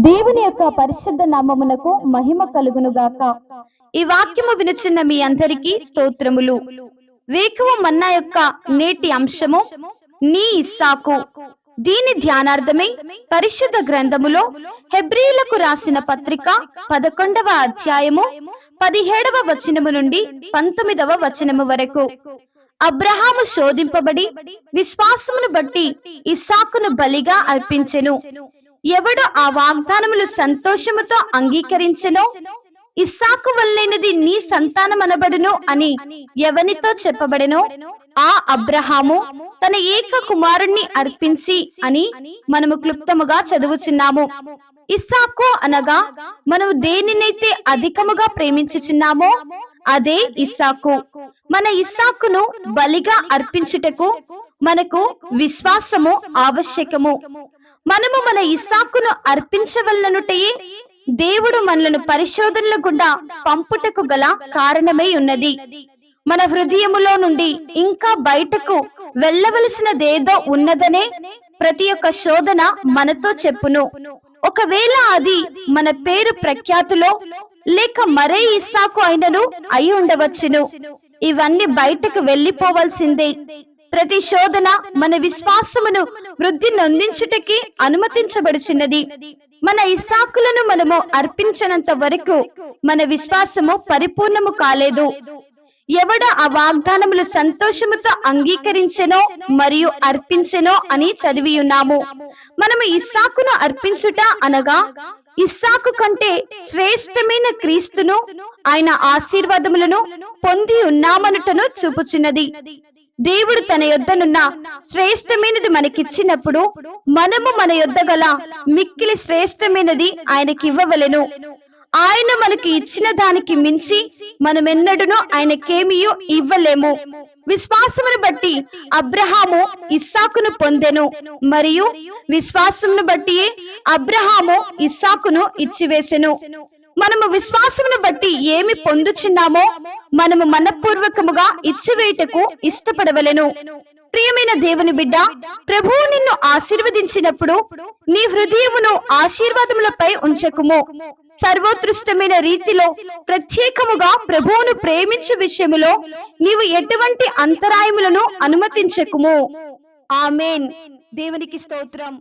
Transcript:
దేవుని యొక్క పరిశుద్ధ నామమునకు మహిమ కలుగునుగాక. ఈ వాక్యము వినుచున్న మీ అందరికీ స్తోత్రములు. వేకువ మన్నా యొక్క నేటి అంశము నీ ఇస్సాకు. దీని ధ్యానార్థమై పరిశుద్ధ గ్రంథములో హెబ్రీయులకు రాసిన పత్రిక 11వ అధ్యాయము 17వ వచనము నుండి 19వ వచనము వరకు. అబ్రహాము శోధింపబడి విశ్వాసమును బట్టి ఇస్సాకును బలిగా అర్పించెను. ఎవడు ఆ వాగ్దానములు సంతోషముతో అంగీకరించెనో ఇస్సాకు వల్లైనది నీ సంతానమనబడును అని ఎవనితో చెప్పబడెనో ఆ అబ్రహాము తన ఏక కుమారుణ్ణి అర్పించి అని మనము క్లుప్తముగా చదువుచున్నాము. ఇస్సాకు అనగా మనము దేనినైతే అధికముగా ప్రేమించుచున్నామో అదే ఇస్సాకు. మన ఇస్సాకును బలిగా అర్పించుటకు మనకు విశ్వాసము ఆవశ్యకము. మనము మన ఇస్సాకును అర్పించవలనుటయే దేవుడు మనలను పరిశోధనల గుండా పంపుటకు గల కారణమై ఉన్నది. మన హృదయములో నుండి ఇంకా బయటకు వెళ్ళవలసినదేదో ఉన్నదనే ప్రతి ఒక్క శోధన మనతో చెప్పును. ఒకవేళ అది మన పేరు ప్రఖ్యాతులో లేక మరే ఇస్సాకు అయినను అయి ఉండవచ్చును. ఇవన్నీ బయటకు వెళ్ళిపోవలసిందే. ప్రతి శోధన మన విశ్వాసమును వృద్ధి నొందించుటకి అనుమతించబడుచున్నది. మన ఇస్సాకులను మనము అర్పించనంత వరకు మన విశ్వాసము పరిపూర్ణము కాలేదు. ఎవడ ఆ వాగ్దానములు సంతోషముతో అంగీకరించెనో మరియు అర్పించెనో అని చదివి ఉన్నాము. మనము ఇస్సాకును అర్పించుట అనగా ఇస్సాకు కంటే శ్రేష్టమైన క్రీస్తును ఆయన ఆశీర్వాదములను పొంది ఉన్నామనుటను చూపుచున్నది. దేవుడు తన యొద్దనున్న శ్రేష్టమైనది మనకిచ్చినప్పుడు మనము మన యొద్ద గల మిక్కిలి శ్రేష్టమైనది ఆయనకి ఇవ్వవలెను. ఆయన మనకి ఇచ్చిన దానికి మించి మనమెన్నడూను ఆయనకేమియూ ఇవ్వలేము. విశ్వాసమును బట్టి అబ్రహాము ఇస్సాకును పొందెను మరియు విశ్వాసమును బట్టి అబ్రహాము ఇస్సాకును ఇచ్చివేసెను. మనము విశ్వాసమును బట్టి ఏమి పొందుచున్నామో మనము మనపూర్వకముగా ఇచ్చివేయుటకు ఇష్టపడవలెను. ప్రియమైన దేవుని బిడ్డ, ప్రభువు నిన్ను ఆశీర్వదించినప్పుడు నీ హృదయమును ఆశీర్వాదములపై ఉంచకుము. సర్వోత్కృష్టమైన రీతిలో ప్రత్యేకముగా ప్రభువును ప్రేమించే విషయములో నీవు ఎటువంటి అంతరాయములను అనుమతించకుము. ఆమేన్. దేవునికి స్తోత్రం.